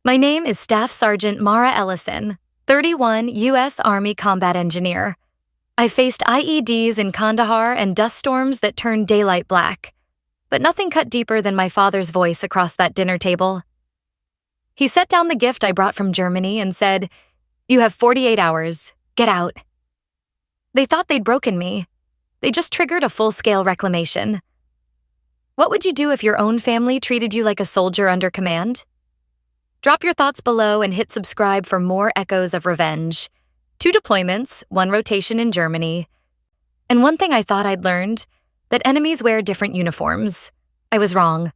My name is Staff Sergeant Mara Ellison, 31 U.S. Army Combat Engineer. I faced IEDs in Kandahar and dust storms that turned daylight black, but nothing cut deeper than my father's voice across that dinner table. He set down the gift I brought from Germany and said, "You have 48 hours. Get out." They thought they'd broken me. They just triggered a full-scale reclamation. What would you do if your own family treated you like a soldier under command? Drop your thoughts below and hit subscribe for more echoes of revenge. 2 deployments, 1 rotation in Germany. And one thing I thought I'd learned, that enemies wear different uniforms. I was wrong.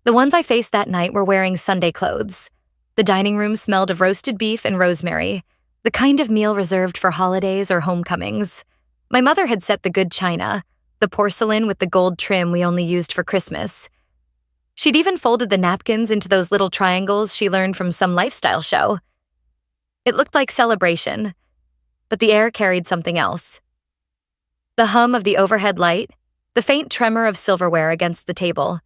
The ones I faced that night were wearing Sunday clothes. The dining room smelled of roasted beef and rosemary, the kind of meal reserved for holidays or homecomings. My mother had set the good china, the porcelain with the gold trim we only used for Christmas. She'd even folded the napkins into those little triangles she learned from some lifestyle show. It looked like celebration, but the air carried something else. The hum of the overhead light, the faint tremor of silverware against the table.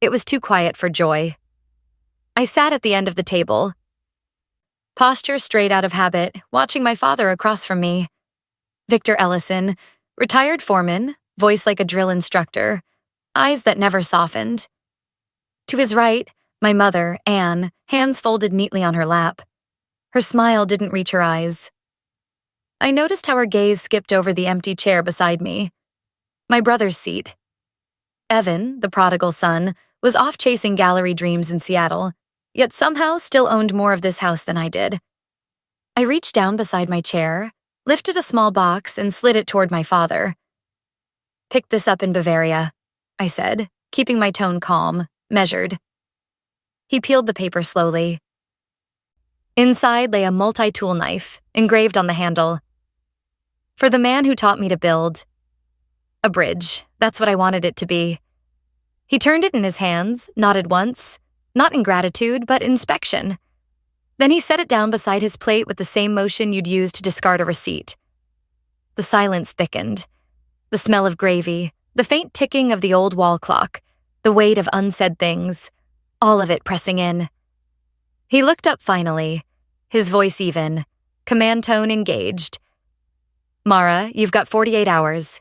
It was too quiet for joy. I sat at the end of the table, posture straight out of habit, watching my father across from me. Victor Ellison, retired foreman, voice like a drill instructor, eyes that never softened. To his right, my mother, Anne, hands folded neatly on her lap. Her smile didn't reach her eyes. I noticed how her gaze skipped over the empty chair beside me. My brother's seat. Evan, the prodigal son, was off chasing gallery dreams in Seattle, yet somehow still owned more of this house than I did. I reached down beside my chair, lifted a small box, and slid it toward my father. "Picked this up in Bavaria," I said, keeping my tone calm, measured. He peeled the paper slowly. Inside lay a multi-tool knife, engraved on the handle. "For the man who taught me to build." A bridge, that's what I wanted it to be. He turned it in his hands, nodded once, not in gratitude, but inspection. Then he set it down beside his plate with the same motion you'd use to discard a receipt. The silence thickened. The smell of gravy, the faint ticking of the old wall clock, the weight of unsaid things, all of it pressing in. He looked up finally, his voice even, command tone engaged. "Mara, you've got 48 hours.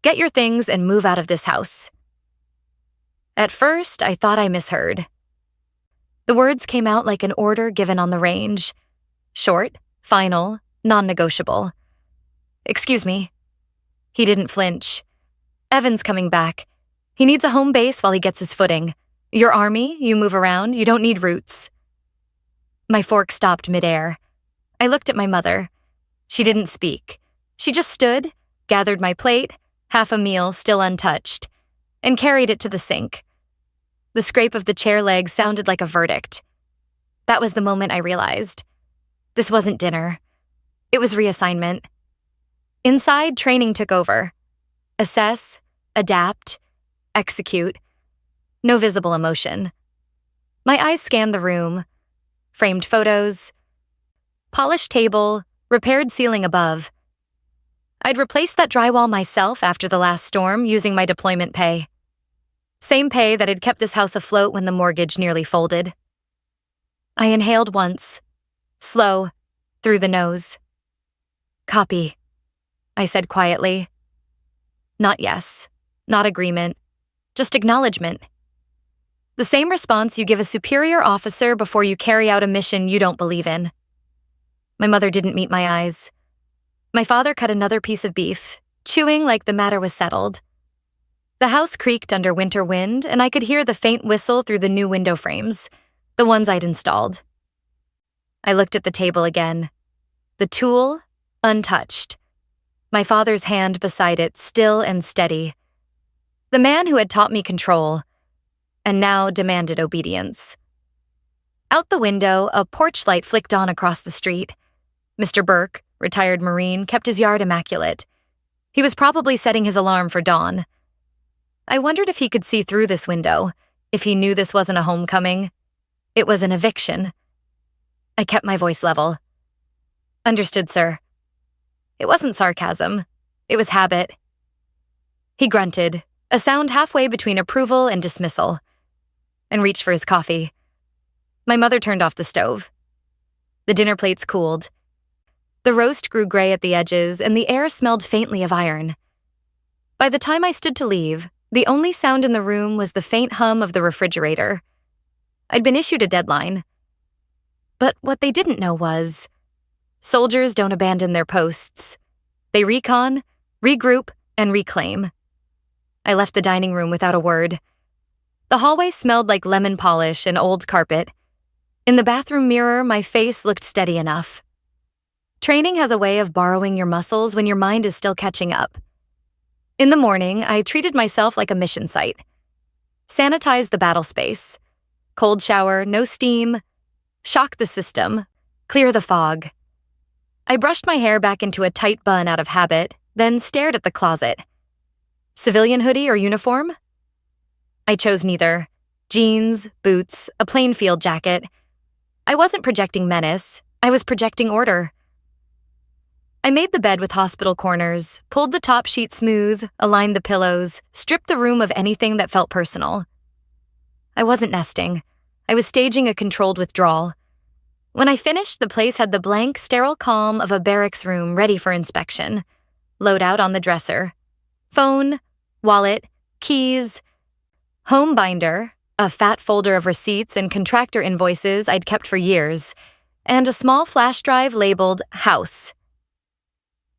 Get your things and move out of this house." At first, I thought I misheard. The words came out like an order given on the range. Short, final, non-negotiable. "Excuse me." He didn't flinch. "Evan's coming back. He needs a home base while he gets his footing. Your army, you move around, you don't need roots." My fork stopped midair. I looked at my mother. She didn't speak. She just stood, gathered my plate, half a meal still untouched, and carried it to the sink. The scrape of the chair leg sounded like a verdict. That was the moment I realized. This wasn't dinner. It was reassignment. Inside, training took over. Assess, adapt, execute. No visible emotion. My eyes scanned the room. Framed photos, polished table, repaired ceiling above. I'd replaced that drywall myself after the last storm using my deployment pay. Same pay that had kept this house afloat when the mortgage nearly folded. I inhaled once, slow, through the nose. "Copy," I said quietly. Not yes, not agreement, just acknowledgement. The same response you give a superior officer before you carry out a mission you don't believe in. My mother didn't meet my eyes. My father cut another piece of beef, chewing like the matter was settled. The house creaked under winter wind, and I could hear the faint whistle through the new window frames, the ones I'd installed. I looked at the table again. The tool, untouched. My father's hand beside it, still and steady. The man who had taught me control, and now demanded obedience. Out the window, a porch light flicked on across the street. Mr. Burke, retired Marine, kept his yard immaculate. He was probably setting his alarm for dawn. I wondered if he could see through this window, if he knew this wasn't a homecoming. It was an eviction. I kept my voice level. "Understood, sir." It wasn't sarcasm. It was habit. He grunted, a sound halfway between approval and dismissal, and reached for his coffee. My mother turned off the stove. The dinner plates cooled. The roast grew gray at the edges, and the air smelled faintly of iron. By the time I stood to leave, the only sound in the room was the faint hum of the refrigerator. I'd been issued a deadline. But what they didn't know was, soldiers don't abandon their posts. They recon, regroup, and reclaim. I left the dining room without a word. The hallway smelled like lemon polish and old carpet. In the bathroom mirror, my face looked steady enough. Training has a way of borrowing your muscles when your mind is still catching up. In the morning, I treated myself like a mission site. Sanitize the battle space. Cold shower, no steam. Shock the system. Clear the fog. I brushed my hair back into a tight bun out of habit, then stared at the closet. Civilian hoodie or uniform? I chose neither. Jeans, boots, a plain field jacket. I wasn't projecting menace. I was projecting order. I made the bed with hospital corners, pulled the top sheet smooth, aligned the pillows, stripped the room of anything that felt personal. I wasn't nesting. I was staging a controlled withdrawal. When I finished, the place had the blank, sterile calm of a barracks room ready for inspection. Loadout on the dresser. Phone, wallet, keys, home binder, a fat folder of receipts and contractor invoices I'd kept for years, and a small flash drive labeled House.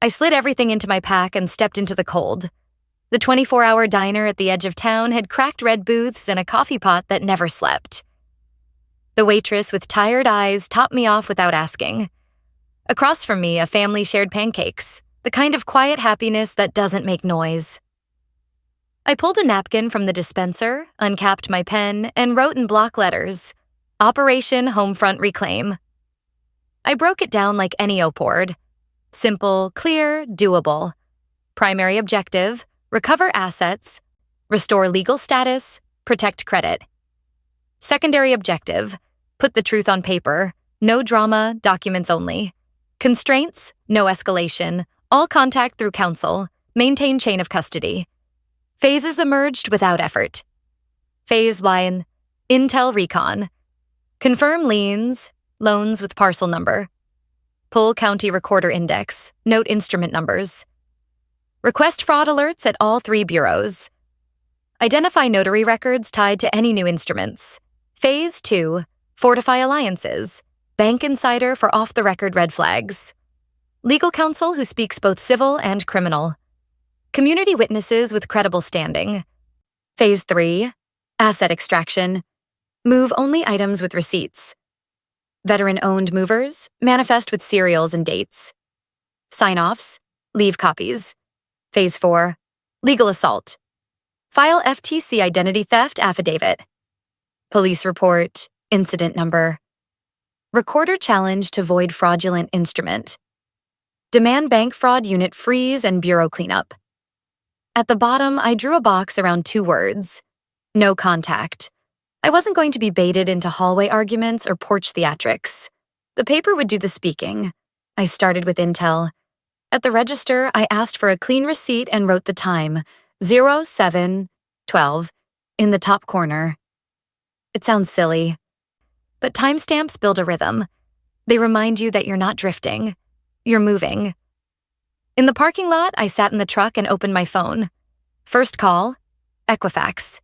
I slid everything into my pack and stepped into the cold. The 24-hour diner at the edge of town had cracked red booths and a coffee pot that never slept. The waitress with tired eyes topped me off without asking. Across from me, a family shared pancakes, the kind of quiet happiness that doesn't make noise. I pulled a napkin from the dispenser, uncapped my pen, and wrote in block letters, Operation Homefront Reclaim. I broke it down like any OPORD. Simple, clear, doable. Primary objective, recover assets, restore legal status, protect credit. Secondary objective, put the truth on paper, no drama, documents only. Constraints, no escalation, all contact through counsel, maintain chain of custody. Phases emerged without effort. Phase 1, Intel Recon. Confirm liens, loans with parcel number. Pull county recorder index, note instrument numbers. Request fraud alerts at all 3 bureaus. Identify notary records tied to any new instruments. Phase 2, Fortify alliances. Bank insider for off-the-record red flags. Legal counsel who speaks both civil and criminal. Community witnesses with credible standing. Phase 3, Asset extraction. Move only items with receipts. Veteran-owned movers, manifest with serials and dates. Sign-offs, leave copies. Phase 4, Legal assault. File FTC identity theft affidavit. Police report, incident number. Recorder challenge to void fraudulent instrument. Demand bank fraud unit freeze and bureau cleanup. At the bottom, I drew a box around 2 words. No contact. I wasn't going to be baited into hallway arguments or porch theatrics. The paper would do the speaking. I started with intel. At the register, I asked for a clean receipt and wrote the time, 07:12, in the top corner. It sounds silly, but timestamps build a rhythm. They remind you that you're not drifting. You're moving. In the parking lot, I sat in the truck and opened my phone. First call, Equifax.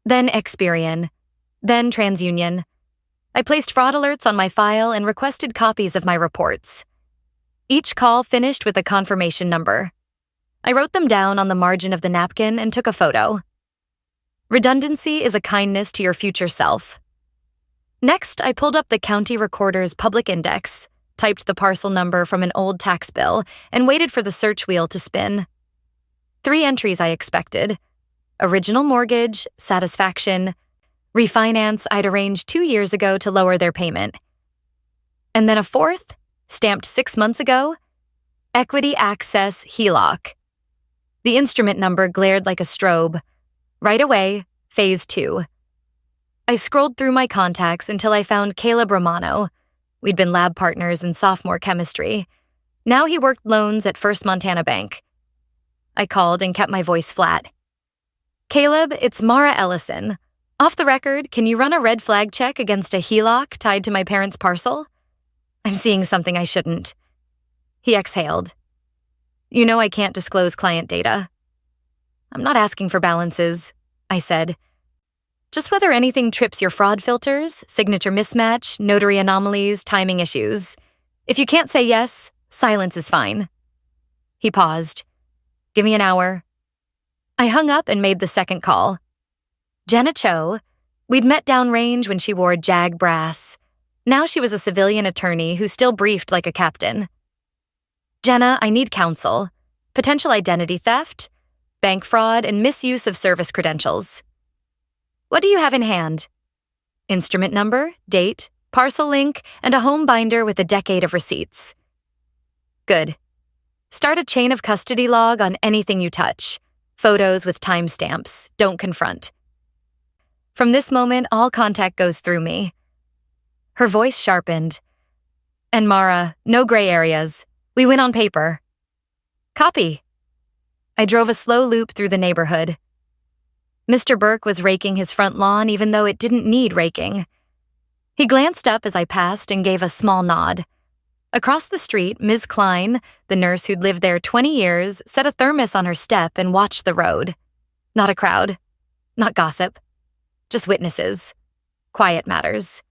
Then Experian. Then TransUnion. I placed fraud alerts on my file and requested copies of my reports. Each call finished with a confirmation number. I wrote them down on the margin of the napkin and took a photo. Redundancy is a kindness to your future self. Next, I pulled up the county recorder's public index, typed the parcel number from an old tax bill, and waited for the search wheel to spin. 3 entries I expected. Original mortgage, satisfaction, refinance I'd arranged 2 years ago to lower their payment. And then a 4th, stamped 6 months ago, Equity Access HELOC. The instrument number glared like a strobe. Right away, Phase 2. I scrolled through my contacts until I found Caleb Romano. We'd been lab partners in sophomore chemistry. Now he worked loans at First Montana Bank. I called and kept my voice flat. Caleb, it's Mara Ellison. Off the record, can you run a red flag check against a HELOC tied to my parents' parcel? I'm seeing something I shouldn't. He exhaled. You know I can't disclose client data. I'm not asking for balances, I said. Just whether anything trips your fraud filters, signature mismatch, notary anomalies, timing issues. If you can't say yes, silence is fine. He paused. Give me an hour. I hung up and made the second call. Jenna Cho. We'd met downrange when she wore JAG brass. Now she was a civilian attorney who still briefed like a captain. Jenna, I need counsel. Potential identity theft, bank fraud, and misuse of service credentials. What do you have in hand? Instrument number, date, parcel link, and a home binder with a decade of receipts. Good. Start a chain of custody log on anything you touch. Photos with timestamps. Don't confront. From this moment, all contact goes through me. Her voice sharpened. And Mara, no gray areas. We win on paper. Copy. I drove a slow loop through the neighborhood. Mr. Burke was raking his front lawn even though it didn't need raking. He glanced up as I passed and gave a small nod. Across the street, Ms. Klein, the nurse who'd lived there 20 years, set a thermos on her step and watched the road. Not a crowd. Not gossip. Just witnesses. Quiet matters.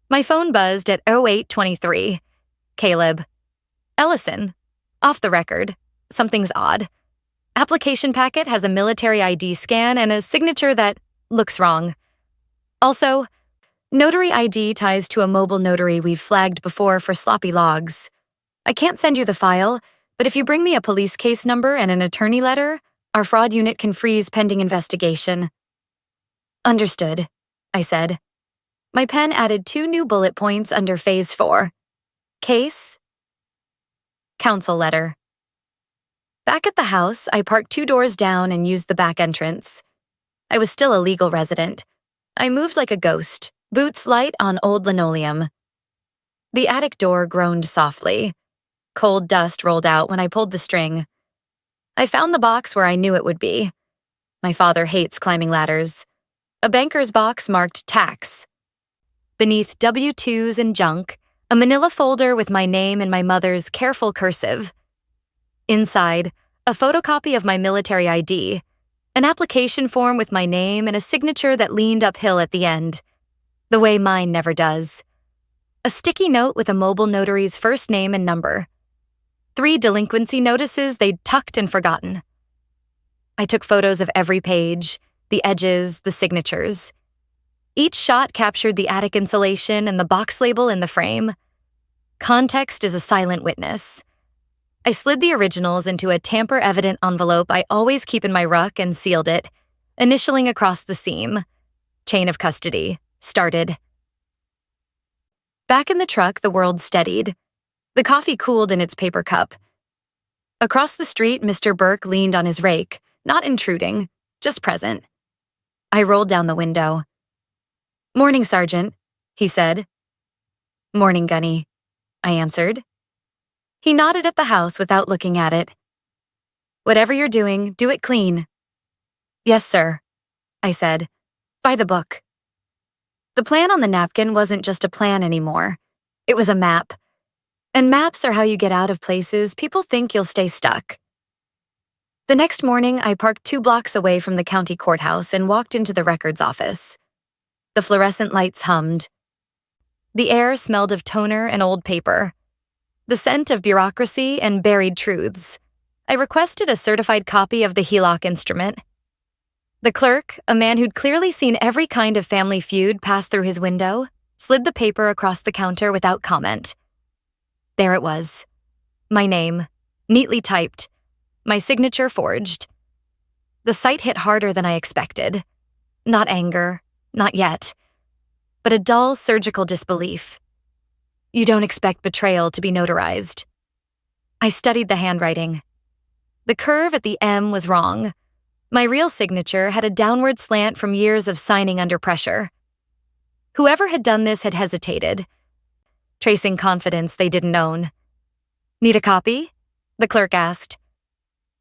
My phone buzzed at 08:23. Caleb. Ellison. Off the record. Something's odd. Application packet has a military ID scan and a signature that looks wrong. Also, notary ID ties to a mobile notary we've flagged before for sloppy logs. I can't send you the file, but if you bring me a police case number and an attorney letter, our fraud unit can freeze pending investigation. Understood, I said. My pen added 2 new bullet points under Phase 4. Case. Counsel letter. Back at the house, I parked 2 doors down and used the back entrance. I was still a legal resident. I moved like a ghost, boots light on old linoleum. The attic door groaned softly. Cold dust rolled out when I pulled the string. I found the box where I knew it would be. My father hates climbing ladders. A banker's box marked tax. Beneath W-2s and junk, a manila folder with my name and my mother's careful cursive. Inside, a photocopy of my military ID, an application form with my name and a signature that leaned uphill at the end, the way mine never does. A sticky note with a mobile notary's first name and number. 3 delinquency notices they'd tucked and forgotten. I took photos of every page, the edges, the signatures. Each shot captured the attic insulation and the box label in the frame. Context is a silent witness. I slid the originals into a tamper-evident envelope I always keep in my ruck and sealed it, initialing across the seam. Chain of custody. Started. Back in the truck, the world steadied. The coffee cooled in its paper cup. Across the street, Mr. Burke leaned on his rake, not intruding, just present. I rolled down the window. Morning, Sergeant, he said. Morning, Gunny, I answered. He nodded at the house without looking at it. Whatever you're doing, do it clean. Yes, sir, I said. By the book. The plan on the napkin wasn't just a plan anymore. It was a map. And maps are how you get out of places people think you'll stay stuck. The next morning, I parked 2 blocks away from the county courthouse and walked into the records office. The fluorescent lights hummed. The air smelled of toner and old paper. The scent of bureaucracy and buried truths. I requested a certified copy of the HELOC instrument. The clerk, a man who'd clearly seen every kind of family feud pass through his window, slid the paper across the counter without comment. There it was. My name, neatly typed. My signature forged. The sight hit harder than I expected. Not anger, not yet, but a dull surgical disbelief. You don't expect betrayal to be notarized. I studied the handwriting. The curve at the M was wrong. My real signature had a downward slant from years of signing under pressure. Whoever had done this had hesitated, tracing confidence they didn't own. Need a copy? The clerk asked.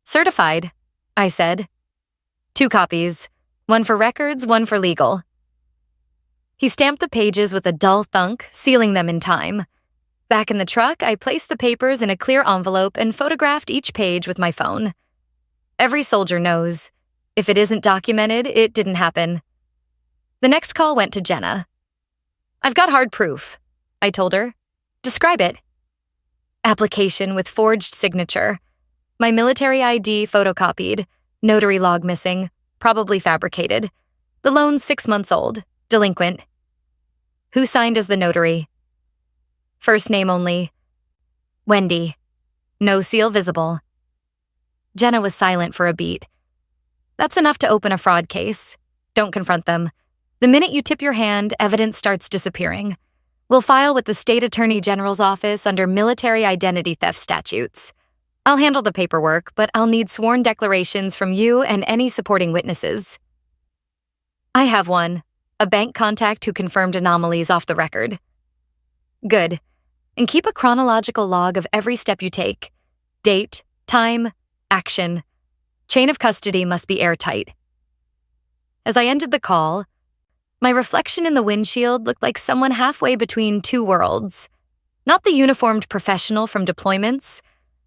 Certified, I said. 2 copies. One for records, one for legal. He stamped the pages with a dull thunk, sealing them in time. Back in the truck, I placed the papers in a clear envelope and photographed each page with my phone. Every soldier knows. If it isn't documented, it didn't happen. The next call went to Jenna. "I've got hard proof," I told her. "Describe it." Application with forged signature. My military ID photocopied. Notary log missing. Probably fabricated. The loan's 6 months old. Delinquent. Who signed as the notary? First name only. Wendy. No seal visible. Jenna was silent for a beat. That's enough to open a fraud case. Don't confront them. The minute you tip your hand, evidence starts disappearing. We'll file with the State Attorney General's office under military identity theft statutes. I'll handle the paperwork, but I'll need sworn declarations from you and any supporting witnesses. I have one. A bank contact who confirmed anomalies off the record. Good. And keep a chronological log of every step you take. Date, time, action. Chain of custody must be airtight. As I ended the call, my reflection in the windshield looked like someone halfway between two worlds. Not the uniformed professional from deployments,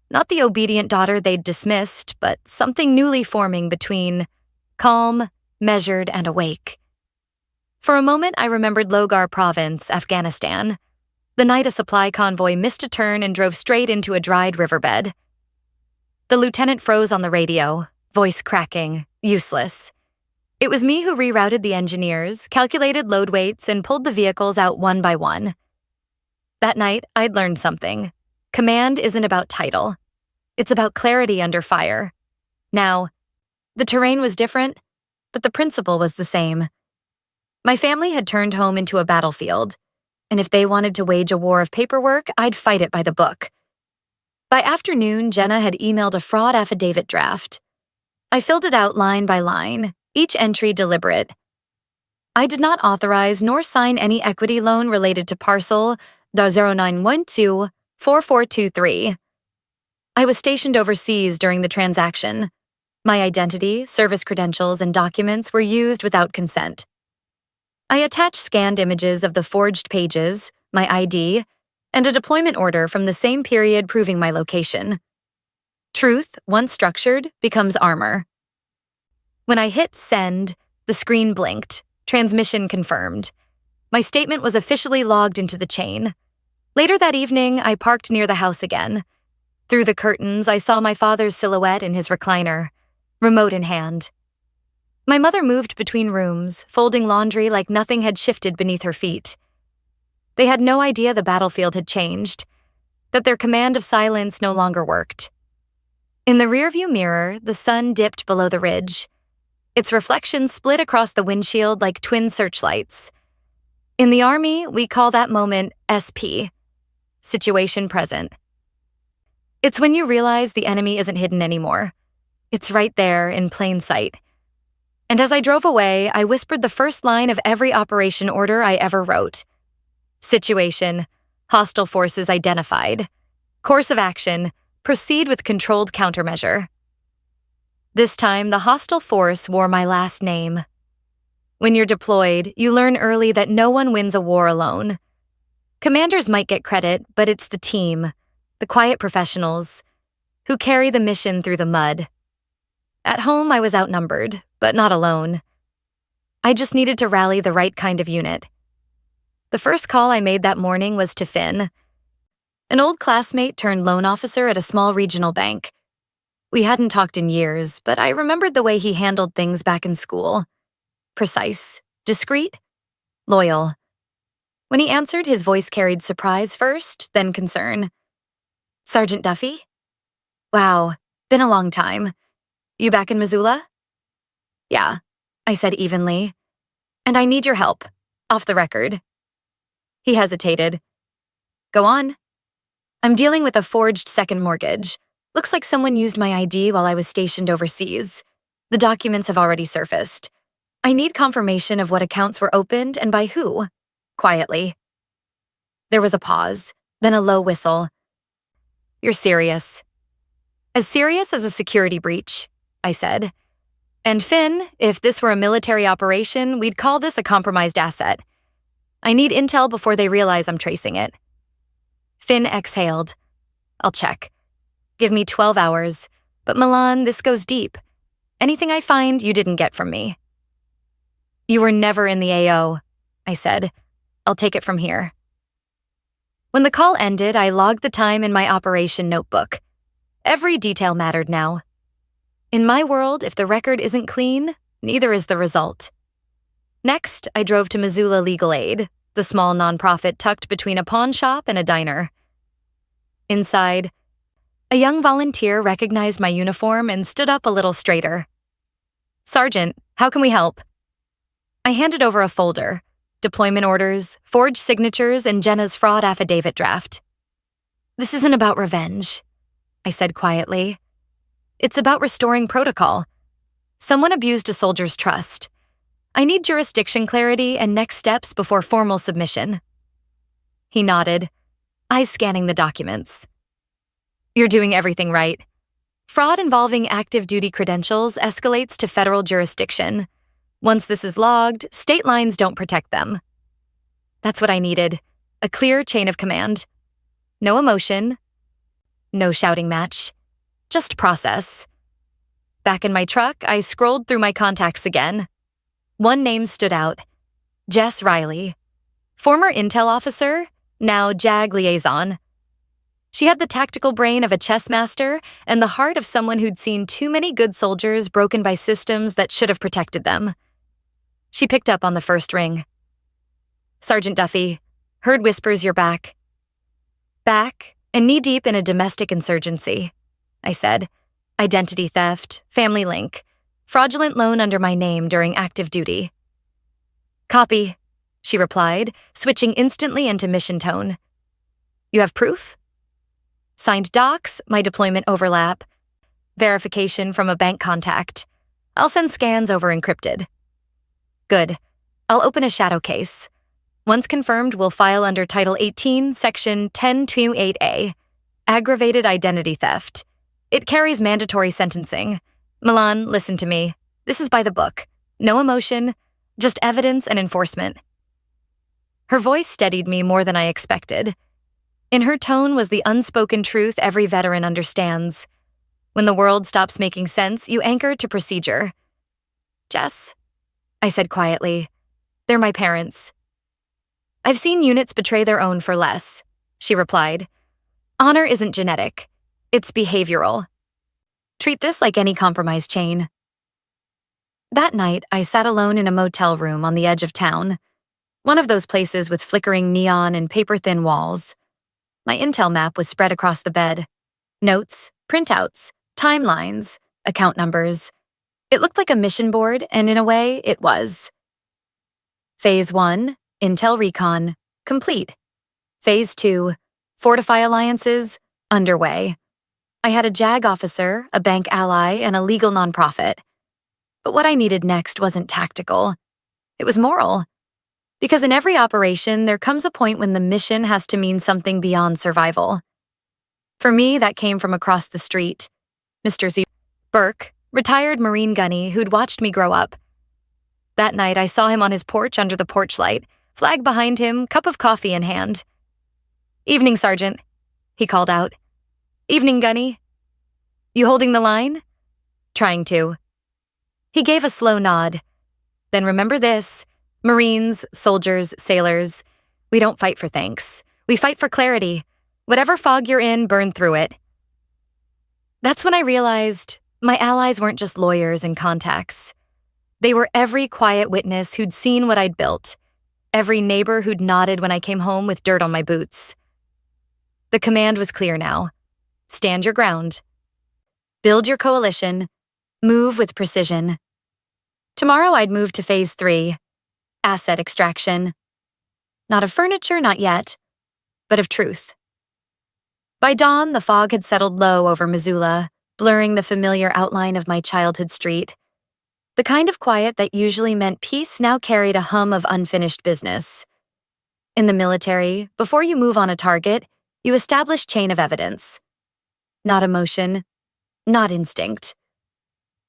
not the obedient daughter they'd dismissed, but something newly forming between calm, measured, and awake. For a moment, I remembered Logar Province, Afghanistan, the night a supply convoy missed a turn and drove straight into a dried riverbed. The lieutenant froze on the radio, voice cracking, useless. It was me who rerouted the engineers, calculated load weights, and pulled the vehicles out one by one. That night, I'd learned something. Command isn't about title. It's about clarity under fire. Now, the terrain was different, but the principle was the same. My family had turned home into a battlefield, and if they wanted to wage a war of paperwork, I'd fight it by the book. By afternoon, Jenna had emailed a fraud affidavit draft. I filled it out line by line, each entry deliberate. I did not authorize nor sign any equity loan related to parcel .09124423. I was stationed overseas during the transaction. My identity, service credentials, and documents were used without consent. I attached scanned images of the forged pages, my ID, and a deployment order from the same period proving my location. Truth, once structured, becomes armor. When I hit send, the screen blinked. Transmission confirmed. My statement was officially logged into the chain. Later that evening, I parked near the house again. Through the curtains, I saw my father's silhouette in his recliner, remote in hand. My mother moved between rooms, folding laundry like nothing had shifted beneath her feet. They had no idea the battlefield had changed, that their command of silence no longer worked. In the rearview mirror, the sun dipped below the ridge. Its reflection split across the windshield like twin searchlights. In the Army, we call that moment SP, situation present. It's when you realize the enemy isn't hidden anymore. It's right there in plain sight. And as I drove away, I whispered the first line of every operation order I ever wrote. Situation, hostile forces identified. Course of action, proceed with controlled countermeasure. This time, the hostile force wore my last name. When you're deployed, you learn early that no one wins a war alone. Commanders might get credit, but it's the team, the quiet professionals, who carry the mission through the mud. At home, I was outnumbered, but not alone. I just needed to rally the right kind of unit. The first call I made that morning was to Finn, an old classmate turned loan officer at a small regional bank. We hadn't talked in years, but I remembered the way he handled things back in school. Precise, discreet, loyal. When he answered, his voice carried surprise first, then concern. "Sergeant Duffy? Wow, been a long time. You back in Missoula?" "Yeah," I said evenly. "And I need your help, off the record." He hesitated. "Go on." "I'm dealing with a forged second mortgage. Looks like someone used my ID while I was stationed overseas. The documents have already surfaced. I need confirmation of what accounts were opened and by who." Quietly. There was a pause, then a low whistle. "You're serious." "As serious as a security breach," I said. And Finn, if this were a military operation, we'd call this a compromised asset. I need intel before they realize I'm tracing it. Finn exhaled. I'll check. Give me 12 hours. But Milan, this goes deep. Anything I find, you didn't get from me. You were never in the AO, I said. I'll take it from here. When the call ended, I logged the time in my operation notebook. Every detail mattered now. In my world, if the record isn't clean, neither is the result. Next, I drove to Missoula Legal Aid, the small nonprofit tucked between a pawn shop and a diner. Inside, a young volunteer recognized my uniform and stood up a little straighter. Sergeant, how can we help? I handed over a folder, deployment orders, forged signatures, and Jenna's fraud affidavit draft. This isn't about revenge, I said quietly. It's about restoring protocol. Someone abused a soldier's trust. I need jurisdiction clarity and next steps before formal submission. He nodded, eyes scanning the documents. You're doing everything right. Fraud involving active duty credentials escalates to federal jurisdiction. Once this is logged, state lines don't protect them. That's what I needed, a clear chain of command. No emotion, no shouting match, just process. Back in my truck, I scrolled through my contacts again. One name stood out, Jess Riley. Former intel officer, now JAG liaison. She had the tactical brain of a chess master and the heart of someone who'd seen too many good soldiers broken by systems that should have protected them. She picked up on the first ring. Sergeant Duffy, heard whispers you're back. Back, and knee-deep in a domestic insurgency, I said. Identity theft, family link, fraudulent loan under my name during active duty. Copy, she replied, switching instantly into mission tone. You have proof? Signed docs, my deployment overlap. Verification from a bank contact. I'll send scans over encrypted. Good. I'll open a shadow case. Once confirmed, we'll file under Title 18, Section 1028A, Aggravated Identity Theft. It carries mandatory sentencing. Milan, listen to me. This is by the book. No emotion, just evidence and enforcement. Her voice steadied me more than I expected. In her tone was the unspoken truth every veteran understands. When the world stops making sense, you anchor to procedure. Jess, I said quietly, they're my parents. I've seen units betray their own for less, she replied. Honor isn't genetic. It's behavioral. Treat this like any compromise chain. That night, I sat alone in a motel room on the edge of town, one of those places with flickering neon and paper-thin walls. My intel map was spread across the bed. Notes, printouts, timelines, account numbers. It looked like a mission board, and in a way, it was. Phase 1, Intel Recon, complete. Phase 2, Fortify Alliances, underway. I had a JAG officer, a bank ally, and a legal nonprofit. But what I needed next wasn't tactical. It was moral. Because in every operation, there comes a point when the mission has to mean something beyond survival. For me, that came from across the street. Mr. Z. Burke, retired Marine gunny who'd watched me grow up. That night, I saw him on his porch under the porch light, flag behind him, cup of coffee in hand. Evening, Sergeant, he called out. Evening, gunny. You holding the line? Trying to. He gave a slow nod. Then remember this. Marines, soldiers, sailors, we don't fight for thanks. We fight for clarity. Whatever fog you're in, burn through it. That's when I realized my allies weren't just lawyers and contacts. They were every quiet witness who'd seen what I'd built, every neighbor who'd nodded when I came home with dirt on my boots. The command was clear now. Stand your ground. Build your coalition. Move with precision. Tomorrow I'd move to Phase 3. Asset extraction. Not of furniture, not yet, but of truth. By dawn, the fog had settled low over Missoula, blurring the familiar outline of my childhood street. The kind of quiet that usually meant peace now carried a hum of unfinished business. In the military, before you move on a target, you establish chain of evidence. Not emotion, not instinct.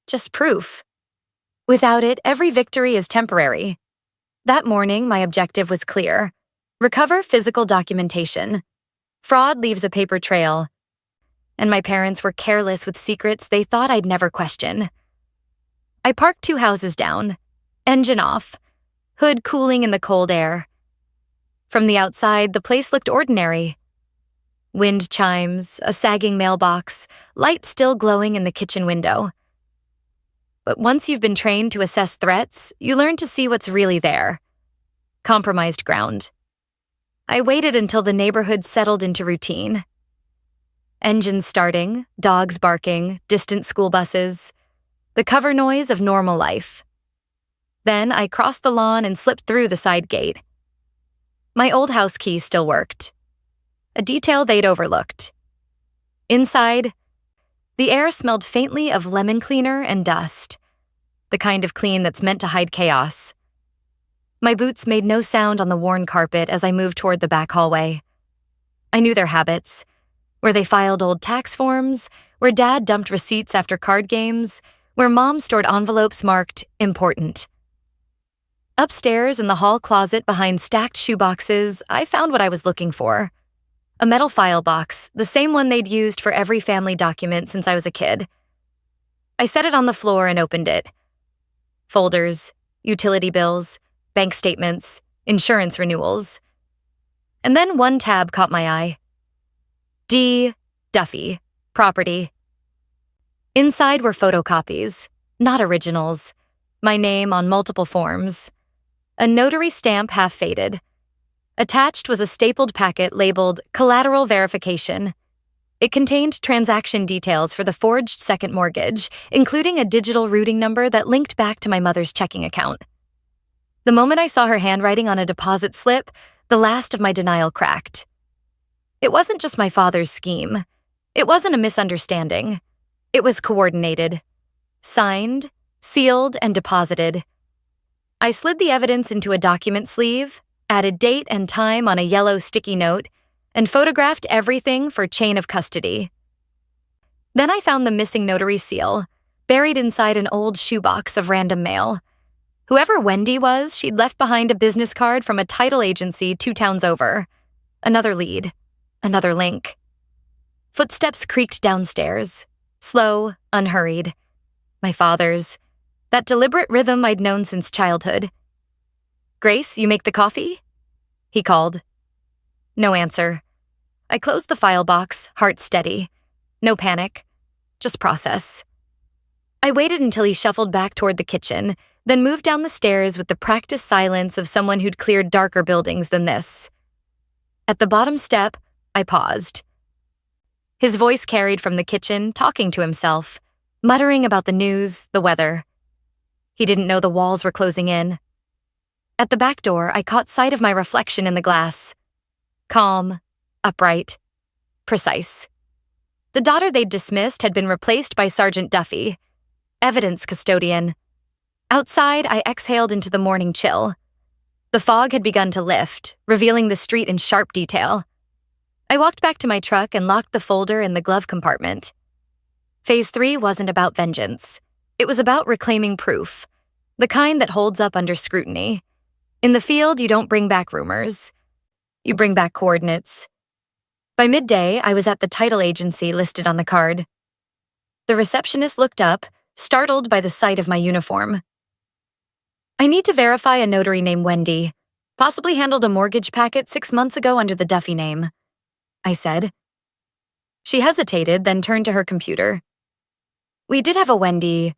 Just proof. Without it, every victory is temporary. That morning, my objective was clear. Recover physical documentation. Fraud leaves a paper trail, and my parents were careless with secrets they thought I'd never question. I parked 2 houses down, engine off, hood cooling in the cold air. From the outside, the place looked ordinary. Wind chimes, a sagging mailbox, light still glowing in the kitchen window. But once you've been trained to assess threats, you learn to see what's really there. Compromised ground. I waited until the neighborhood settled into routine. Engines starting, dogs barking, distant school buses, the cover noise of normal life. Then I crossed the lawn and slipped through the side gate. My old house key still worked. A detail they'd overlooked. Inside, the air smelled faintly of lemon cleaner and dust, the kind of clean that's meant to hide chaos. My boots made no sound on the worn carpet as I moved toward the back hallway. I knew their habits, where they filed old tax forms, where Dad dumped receipts after card games, where Mom stored envelopes marked important. Upstairs in the hall closet behind stacked shoeboxes, I found what I was looking for. A metal file box, the same one they'd used for every family document since I was a kid. I set it on the floor and opened it. Folders, utility bills, bank statements, insurance renewals. And then one tab caught my eye. D. Duffy, property. Inside were photocopies, not originals. My name on multiple forms. A notary stamp half faded. Attached was a stapled packet labeled Collateral Verification. It contained transaction details for the forged second mortgage, including a digital routing number that linked back to my mother's checking account. The moment I saw her handwriting on a deposit slip, the last of my denial cracked. It wasn't just my father's scheme. It wasn't a misunderstanding. It was coordinated. Signed, sealed, and deposited. I slid the evidence into a document sleeve, added date and time on a yellow sticky note, and photographed everything for chain of custody. Then I found the missing notary seal, buried inside an old shoebox of random mail. Whoever Wendy was, she'd left behind a business card from a title agency 2 towns over. Another lead. Another link. Footsteps creaked downstairs. Slow, unhurried. My father's. That deliberate rhythm I'd known since childhood. "Grace, you make the coffee?" he called. No answer. I closed the file box, heart steady. No panic. Just process. I waited until he shuffled back toward the kitchen, then moved down the stairs with the practiced silence of someone who'd cleared darker buildings than this. At the bottom step, I paused. His voice carried from the kitchen, talking to himself, muttering about the news, the weather. He didn't know the walls were closing in. At the back door, I caught sight of my reflection in the glass. Calm, upright, precise. The daughter they'd dismissed had been replaced by Sergeant Duffy, evidence custodian. Outside, I exhaled into the morning chill. The fog had begun to lift, revealing the street in sharp detail. I walked back to my truck and locked the folder in the glove compartment. Phase 3 wasn't about vengeance. It was about reclaiming proof, the kind that holds up under scrutiny. In the field, you don't bring back rumors. You bring back coordinates. By midday, I was at the title agency listed on the card. The receptionist looked up, startled by the sight of my uniform. "I need to verify a notary named Wendy. Possibly handled a mortgage packet 6 months ago under the Duffy name," I said. She hesitated, then turned to her computer. "We did have a Wendy.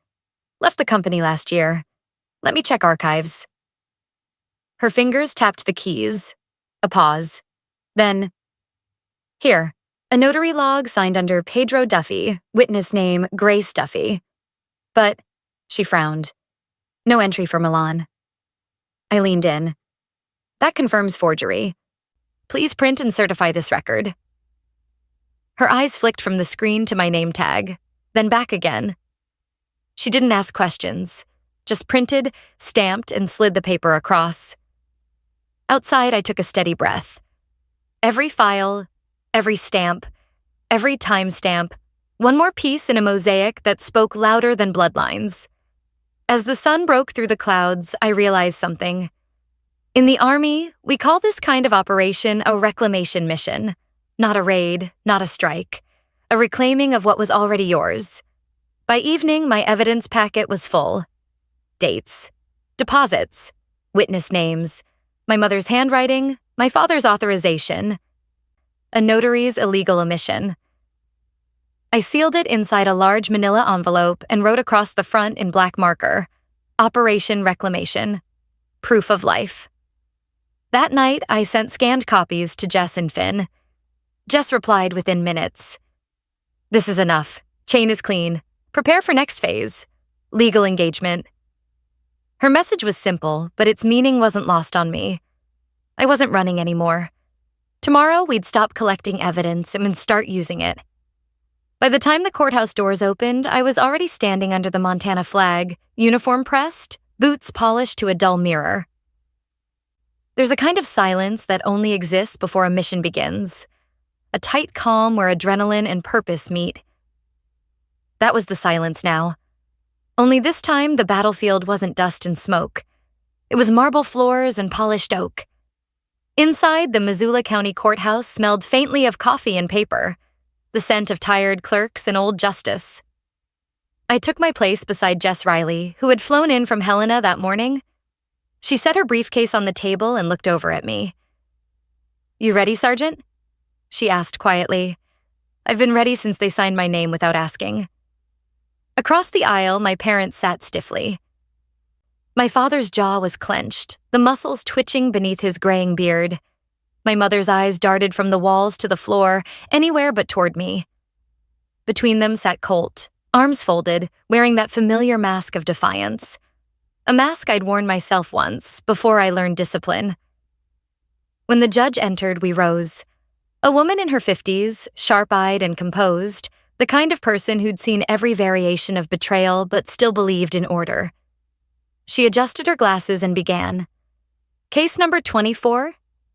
Left the company last year. Let me check archives." Her fingers tapped the keys. A pause. Then, "Here, a notary log signed under Pedro Duffy, witness name Grace Duffy. But," she frowned, "no entry for Milan." I leaned in. "That confirms forgery. Please print and certify this record." Her eyes flicked from the screen to my name tag, then back again. She didn't ask questions, just printed, stamped, and slid the paper across. Outside, I took a steady breath. Every file, every stamp, every timestamp, one more piece in a mosaic that spoke louder than bloodlines. As the sun broke through the clouds, I realized something. In the Army, we call this kind of operation a reclamation mission. Not a raid, not a strike. A reclaiming of what was already yours. By evening, my evidence packet was full. Dates, deposits, witness names, my mother's handwriting, my father's authorization, a notary's illegal omission. I sealed it inside a large manila envelope and wrote across the front in black marker, Operation Reclamation, Proof of Life. That night, I sent scanned copies to Jess and Finn. Jess replied within minutes. This is enough. Chain is clean. Prepare for next phase. Legal engagement. Her message was simple, but its meaning wasn't lost on me. I wasn't running anymore. Tomorrow, we'd stop collecting evidence and start using it. By the time the courthouse doors opened, I was already standing under the Montana flag, uniform pressed, boots polished to a dull mirror. There's a kind of silence that only exists before a mission begins. A tight calm where adrenaline and purpose meet. That was the silence now. Only this time, the battlefield wasn't dust and smoke. It was marble floors and polished oak. Inside, the Missoula County Courthouse smelled faintly of coffee and paper, the scent of tired clerks and old justice. I took my place beside Jess Riley, who had flown in from Helena that morning. She set her briefcase on the table and looked over at me. You ready, Sergeant? She asked quietly. I've been ready since they signed my name without asking. Across the aisle, my parents sat stiffly. My father's jaw was clenched, the muscles twitching beneath his graying beard. My mother's eyes darted from the walls to the floor, anywhere but toward me. Between them sat Colt, arms folded, wearing that familiar mask of defiance. A mask I'd worn myself once, before I learned discipline. When the judge entered, we rose. A woman in her 50s, sharp-eyed and composed, the kind of person who'd seen every variation of betrayal but still believed in order. She adjusted her glasses and began. Case number 24,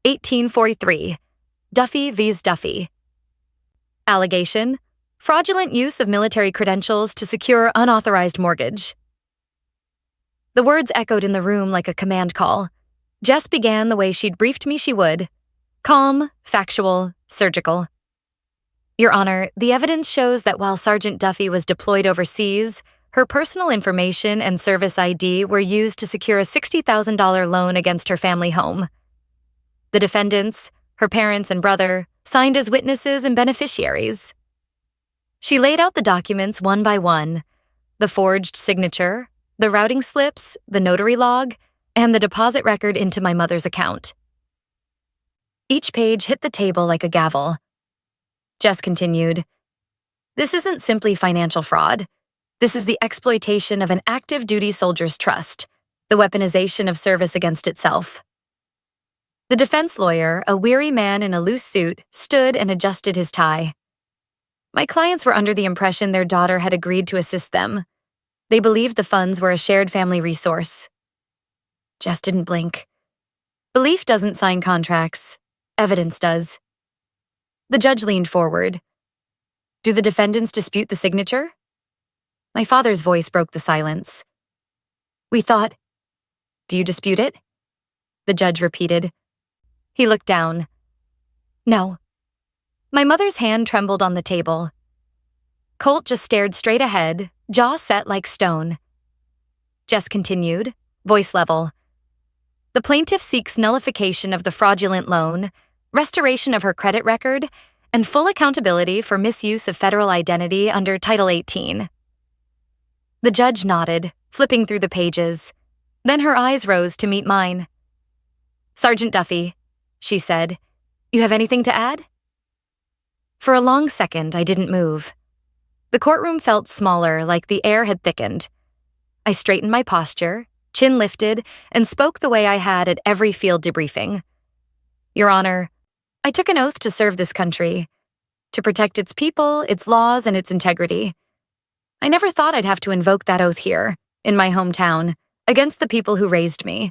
1843, Duffy vs. Duffy. Allegation: fraudulent use of military credentials to secure unauthorized mortgage. The words echoed in the room like a command call. Jess began the way she'd briefed me she would. Calm, factual, surgical. Your Honor, the evidence shows that while Sergeant Duffy was deployed overseas, her personal information and service ID were used to secure a $60,000 loan against her family home. The defendants, her parents and brother, signed as witnesses and beneficiaries. She laid out the documents one by one, the forged signature, the routing slips, the notary log, and the deposit record into my mother's account. Each page hit the table like a gavel. Jess continued, This isn't simply financial fraud. This is the exploitation of an active duty soldier's trust, the weaponization of service against itself. The defense lawyer, a weary man in a loose suit, stood and adjusted his tie. My clients were under the impression their daughter had agreed to assist them. They believed the funds were a shared family resource. Jess didn't blink. Belief doesn't sign contracts. Evidence does. The judge leaned forward. Do the defendants dispute the signature? My father's voice broke the silence. We thought. Do you dispute it? The judge repeated. He looked down. No. My mother's hand trembled on the table. Colt just stared straight ahead, jaw set like stone. Jess continued, voice level. The plaintiff seeks nullification of the fraudulent loan, restoration of her credit record, and full accountability for misuse of federal identity under Title 18. The judge nodded, flipping through the pages. Then her eyes rose to meet mine. Sergeant Duffy, she said, you have anything to add? For a long second, I didn't move. The courtroom felt smaller, like the air had thickened. I straightened my posture, chin lifted, and spoke the way I had at every field debriefing. Your Honor, I took an oath to serve this country, to protect its people, its laws, and its integrity. I never thought I'd have to invoke that oath here, in my hometown, against the people who raised me.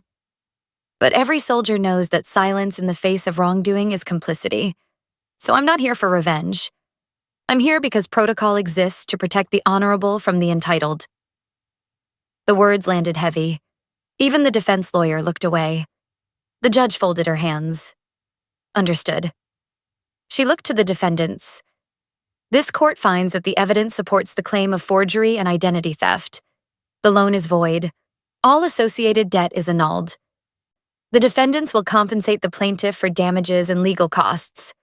But every soldier knows that silence in the face of wrongdoing is complicity. So I'm not here for revenge. I'm here because protocol exists to protect the honorable from the entitled. The words landed heavy. Even the defense lawyer looked away. The judge folded her hands. Understood. She looked to the defendants. This court finds that the evidence supports the claim of forgery and identity theft. The loan is void. All associated debt is annulled. The defendants will compensate the plaintiff for damages and legal costs.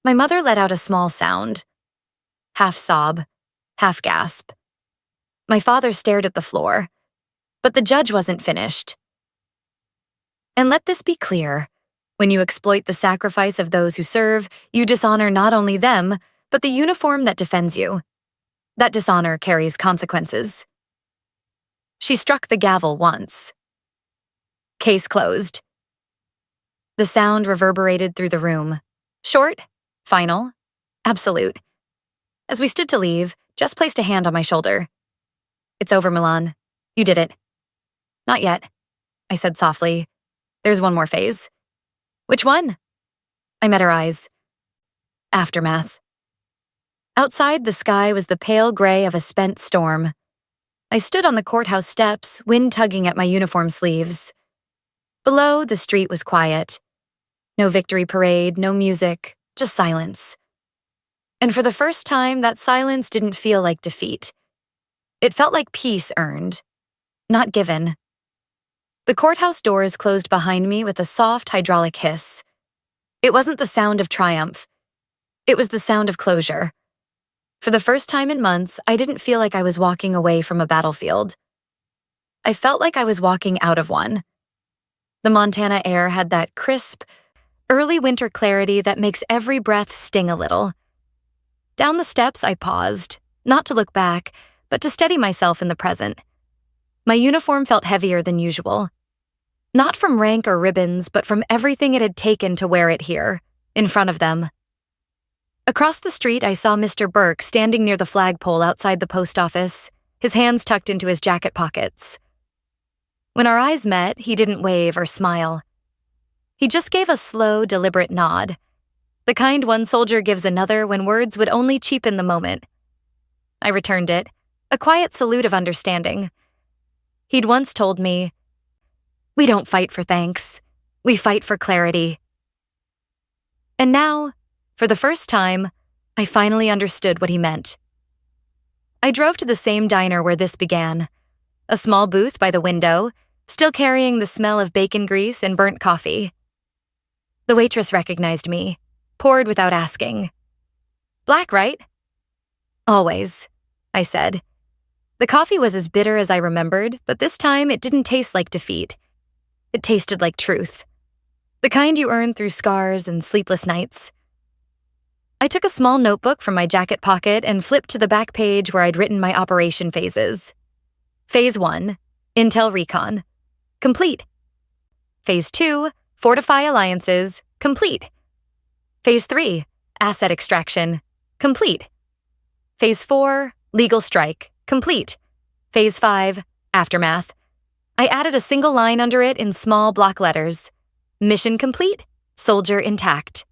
My mother let out a small sound. Half sob, half gasp. My father stared at the floor, but the judge wasn't finished. And let this be clear. When you exploit the sacrifice of those who serve, you dishonor not only them, but the uniform that defends you. That dishonor carries consequences. She struck the gavel once. Case closed. The sound reverberated through the room. Short, final, absolute. As we stood to leave, Jess placed a hand on my shoulder. It's over, Milan. You did it. Not yet, I said softly. There's one more phase. Which one? I met her eyes. Aftermath. Outside, the sky was the pale gray of a spent storm. I stood on the courthouse steps, wind tugging at my uniform sleeves. Below, the street was quiet. No victory parade, no music, just silence. And for the first time, that silence didn't feel like defeat. It felt like peace earned, not given. The courthouse doors closed behind me with a soft hydraulic hiss. It wasn't the sound of triumph. It was the sound of closure. For the first time in months, I didn't feel like I was walking away from a battlefield. I felt like I was walking out of one. The Montana air had that crisp, early winter clarity that makes every breath sting a little. Down the steps, I paused, not to look back, but to steady myself in the present. My uniform felt heavier than usual. Not from rank or ribbons, but from everything it had taken to wear it here, in front of them. Across the street, I saw Mr. Burke standing near the flagpole outside the post office, his hands tucked into his jacket pockets. When our eyes met, he didn't wave or smile. He just gave a slow, deliberate nod, the kind one soldier gives another when words would only cheapen the moment. I returned it, a quiet salute of understanding. He'd once told me, "We don't fight for thanks. We fight for clarity." And now, for the first time, I finally understood what he meant. I drove to the same diner where this began, a small booth by the window, still carrying the smell of bacon grease and burnt coffee. The waitress recognized me, poured without asking. "Black, right?" "Always," I said. The coffee was as bitter as I remembered, but this time it didn't taste like defeat. It tasted like truth. The kind you earn through scars and sleepless nights. I took a small notebook from my jacket pocket and flipped to the back page where I'd written my operation phases. Phase 1, Intel Recon. Complete. Phase 2, Fortify Alliances. Complete. Phase 3, Asset Extraction. Complete. Phase 4, Legal Strike. Complete. Phase 5, Aftermath. I added a single line under it in small block letters. Mission complete, soldier intact.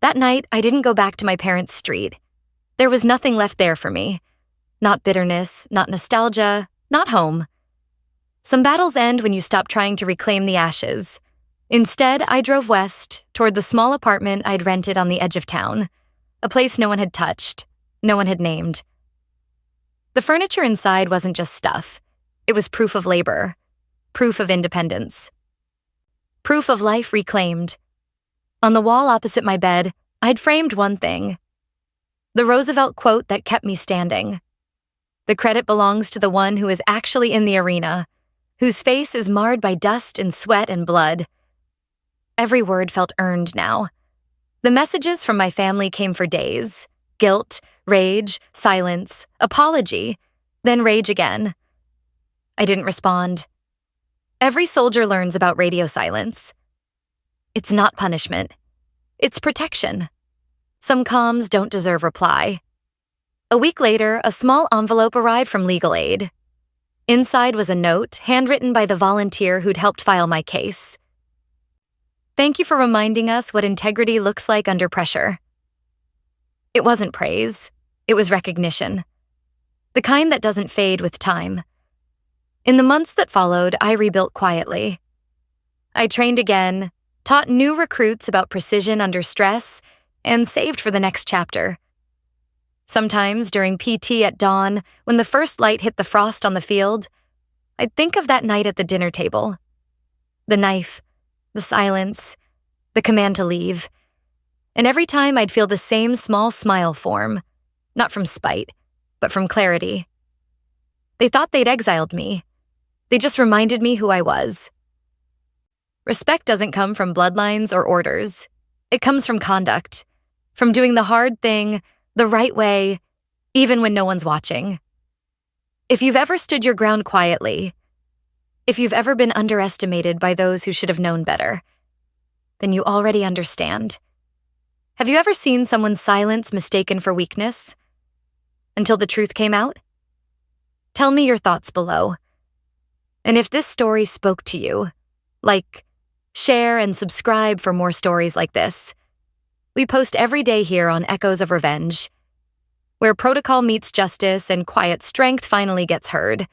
That night, I didn't go back to my parents' street. There was nothing left there for me. Not bitterness, not nostalgia, not home. Some battles end when you stop trying to reclaim the ashes. Instead, I drove west, toward the small apartment I'd rented on the edge of town, a place no one had touched, no one had named. The furniture inside wasn't just stuff. It was proof of labor, proof of independence, proof of life reclaimed. On the wall opposite my bed, I'd framed one thing. The Roosevelt quote that kept me standing. The credit belongs to the one who is actually in the arena, whose face is marred by dust and sweat and blood. Every word felt earned now. The messages from my family came for days. Guilt, rage, silence, apology, then rage again. I didn't respond. Every soldier learns about radio silence. It's not punishment. It's protection. Some comms don't deserve reply. A week later, a small envelope arrived from legal aid. Inside was a note, handwritten by the volunteer who'd helped file my case. "Thank you for reminding us what integrity looks like under pressure." It wasn't praise. It was recognition. The kind that doesn't fade with time. In the months that followed, I rebuilt quietly. I trained again, taught new recruits about precision under stress, and saved for the next chapter. Sometimes, during PT at dawn, when the first light hit the frost on the field, I'd think of that night at the dinner table. The knife, the silence, the command to leave. And every time I'd feel the same small smile form, not from spite, but from clarity. They thought they'd exiled me. They just reminded me who I was. Respect doesn't come from bloodlines or orders. It comes from conduct, from doing the hard thing, the right way, even when no one's watching. If you've ever stood your ground quietly, if you've ever been underestimated by those who should have known better, then you already understand. Have you ever seen someone's silence mistaken for weakness? Until the truth came out? Tell me your thoughts below. And if this story spoke to you, like, share and subscribe for more stories like this. We post every day here on Echoes of Revenge, where protocol meets justice and quiet strength finally gets heard.